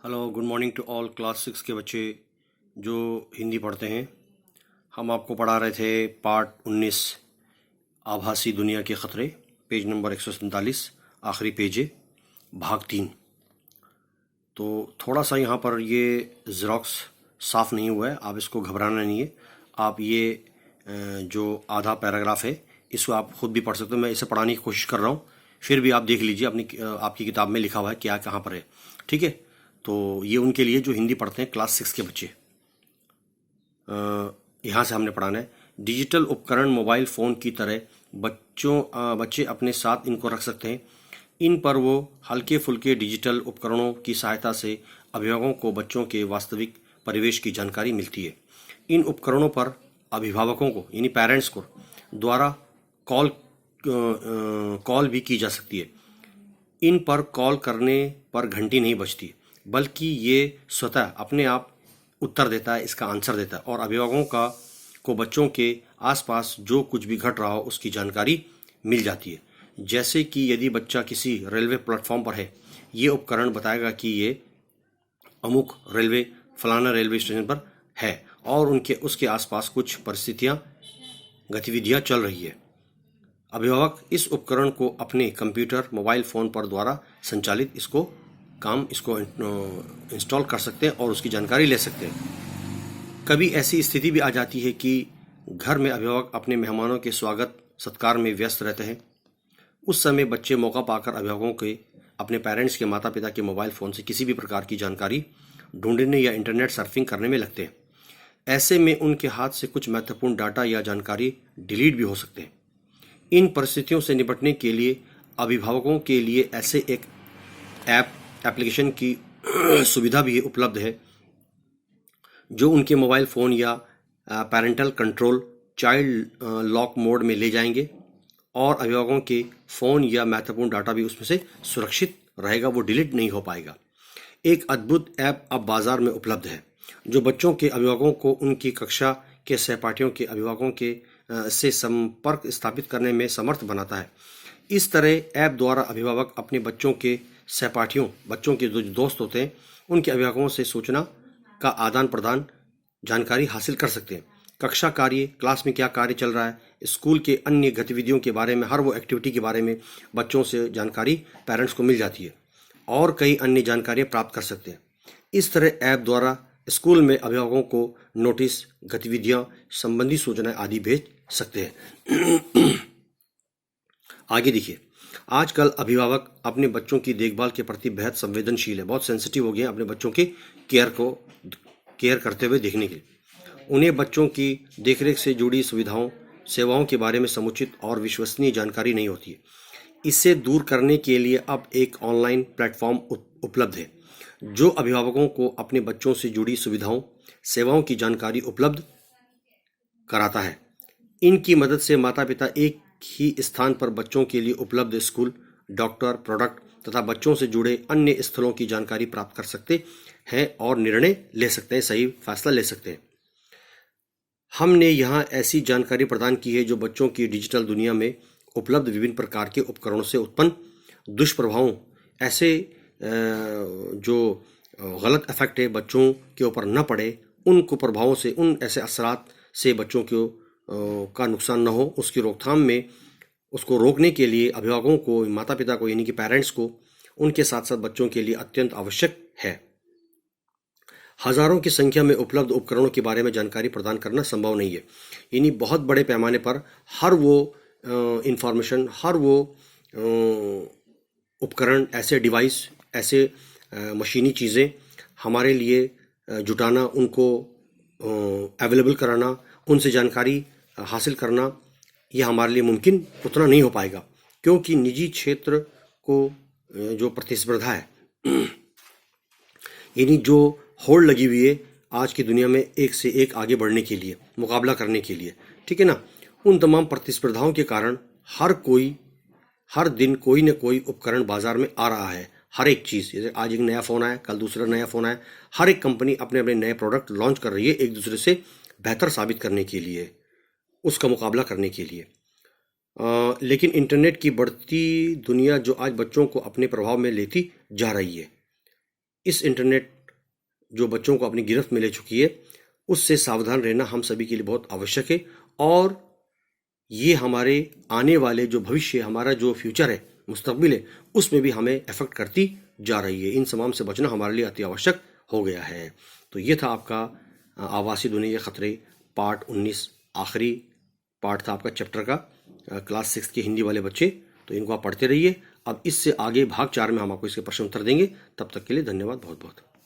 Hello good morning to all class 6 के बच्चे जो हिंदी पढ़ते हैं। हम आपको पढ़ा रहे थे पार्ट 19 आभासी दुनिया के ख़तरे, पेज नंबर 147, आखिरी पेज है, भाग 3। तो थोड़ा सा यहाँ पर ये ज़ेरॉक्स साफ़ नहीं हुआ है, आप इसको घबराना नहीं है। आप ये जो आधा पैराग्राफ है इसको आप खुद भी पढ़ सकते हो। मैं इसे पढ़ाने की कोशिश कर रहा हूँ, फिर भी आप देख लीजिए आपकी किताब में लिखा हुआ है क्या कहाँ पर है। ठीक है, तो ये उनके लिए जो हिंदी पढ़ते हैं क्लास 6 के बच्चे। यहाँ से हमने पढ़ाना है। डिजिटल उपकरण मोबाइल फ़ोन की तरह बच्चे अपने साथ इनको रख सकते हैं। इन पर वो हल्के फुल्के डिजिटल उपकरणों की सहायता से अभिभावकों को बच्चों के वास्तविक परिवेश की जानकारी मिलती है। इन उपकरणों पर अभिभावकों को यानी पेरेंट्स को द्वारा कॉल भी की जा सकती है। इन पर कॉल करने पर घंटी नहीं बजती, बल्कि ये स्वतः अपने आप उत्तर देता है, इसका आंसर देता है और अभिभावकों को बच्चों के आसपास जो कुछ भी घट रहा हो उसकी जानकारी मिल जाती है। जैसे कि यदि बच्चा किसी रेलवे प्लेटफॉर्म पर है, ये उपकरण बताएगा कि ये अमुक फलाना रेलवे स्टेशन पर है और उसके आसपास कुछ गतिविधियां चल रही है। अभिभावक इस उपकरण को अपने कंप्यूटर मोबाइल फ़ोन पर द्वारा संचालित इसको इंस्टॉल कर सकते हैं और उसकी जानकारी ले सकते हैं। कभी ऐसी स्थिति भी आ जाती है कि घर में अभिभावक अपने मेहमानों के स्वागत सत्कार में व्यस्त रहते हैं। उस समय बच्चे मौका पाकर अभिभावकों के अपने पेरेंट्स के माता पिता के मोबाइल फ़ोन से किसी भी प्रकार की जानकारी ढूंढने या इंटरनेट सर्फिंग करने में लगते हैं। ऐसे में उनके हाथ से कुछ महत्वपूर्ण डाटा या जानकारी डिलीट भी हो सकते हैं। इन परिस्थितियों से निपटने के लिए अभिभावकों के लिए ऐसे एक एप्लीकेशन की सुविधा भी उपलब्ध है जो उनके मोबाइल फ़ोन या parental control child lock mode में ले जाएंगे और अभिभावकों के फ़ोन या महत्वपूर्ण डाटा भी उसमें से सुरक्षित रहेगा, वो डिलीट नहीं हो पाएगा। एक अद्भुत ऐप अब बाज़ार में उपलब्ध है जो बच्चों के अभिभावकों को उनकी कक्षा के सहपाठियों के अभिभावकों के से संपर्क स्थापित करने में समर्थ बनाता है। इस तरह ऐप द्वारा अभिभावक अपने बच्चों के जो दोस्त होते हैं उनके अभिभावकों से सूचना का आदान प्रदान जानकारी हासिल कर सकते हैं। कक्षा कार्य, क्लास में क्या कार्य चल रहा है, स्कूल के अन्य गतिविधियों के बारे में, हर वो एक्टिविटी के बारे में बच्चों से जानकारी पेरेंट्स को मिल जाती है और कई अन्य जानकारियाँ प्राप्त कर सकते हैं। इस तरह ऐप द्वारा स्कूल में अभिभावकों को नोटिस, गतिविधियां, संबंधी सूचनाएं आदि भेज सकते हैं। आगे देखिए, आजकल अभिभावक अपने बच्चों की देखभाल के प्रति बेहद संवेदनशील है, बहुत सेंसिटिव हो गए हैं अपने बच्चों के केयर करते हुए देखने के लिए। उन्हें बच्चों की देखरेख से जुड़ी सेवाओं के बारे में समुचित और विश्वसनीय जानकारी नहीं होती है। इसे दूर करने के लिए अब एक ऑनलाइन प्लेटफॉर्म उपलब्ध है जो अभिभावकों को अपने बच्चों से जुड़ी सेवाओं की जानकारी उपलब्ध कराता है। इनकी मदद से माता पिता एक ही स्थान पर बच्चों के लिए उपलब्ध स्कूल, डॉक्टर, प्रोडक्ट तथा बच्चों से जुड़े अन्य स्थलों की जानकारी प्राप्त कर सकते हैं और निर्णय ले सकते हैं, सही फैसला ले सकते हैं। हमने यहाँ ऐसी जानकारी प्रदान की है जो बच्चों की डिजिटल दुनिया में उपलब्ध विभिन्न प्रकार के उपकरणों से उत्पन्न दुष्प्रभावों, ऐसे जो गलत इफेक्ट है बच्चों के ऊपर न पड़े, उन कुप्रभावों से, उन ऐसे असरात से बच्चों का नुकसान न हो, उसकी रोकथाम में उसको रोकने के लिए अभिभावकों को, माता पिता को यानी कि पेरेंट्स को उनके साथ साथ बच्चों के लिए अत्यंत आवश्यक है। हजारों की संख्या में उपलब्ध उपकरणों के बारे में जानकारी प्रदान करना संभव नहीं है, यानी बहुत बड़े पैमाने पर हर वो इंफॉर्मेशन, हर वो उपकरण, ऐसे डिवाइस, ऐसे मशीनी चीज़ें हमारे लिए जुटाना, उनको अवेलेबल कराना, उनसे जानकारी हासिल करना, यह हमारे लिए मुमकिन उतना नहीं हो पाएगा, क्योंकि निजी क्षेत्र को जो प्रतिस्पर्धा है, यानी जो होड़ लगी हुई है आज की दुनिया में एक से एक आगे बढ़ने के लिए, मुकाबला करने के लिए, ठीक है ना, उन तमाम प्रतिस्पर्धाओं के कारण हर दिन कोई न कोई उपकरण बाजार में आ रहा है। हर एक चीज़, जैसे आज एक नया फ़ोन आया, कल दूसरा नया फ़ोन आया, हर एक कंपनी अपने अपने नए प्रोडक्ट लॉन्च कर रही है एक दूसरे से बेहतर साबित करने के लिए, उसका मुकाबला करने के लिए। लेकिन इंटरनेट की बढ़ती दुनिया जो आज बच्चों को अपने प्रभाव में लेती जा रही है, इस इंटरनेट जो बच्चों को अपनी गिरफ्त में ले चुकी है, उससे सावधान रहना हम सभी के लिए बहुत आवश्यक है। और ये हमारे आने वाले जो भविष्य, हमारा जो फ्यूचर है, मुस्तकबिल है, उसमें भी हमें अफेक्ट करती जा रही है। इन तमाम से बचना हमारे लिए अति आवश्यक हो गया है। तो ये था आपका आभासी दुनिया के खतरे पार्ट 19, आखिरी पार्ट था आपका चैप्टर का। क्लास 6 के हिंदी वाले बच्चे, तो इनको आप पढ़ते रहिए। अब इससे आगे भाग 4 में हम आपको इसके प्रश्न उत्तर देंगे। तब तक के लिए धन्यवाद बहुत बहुत।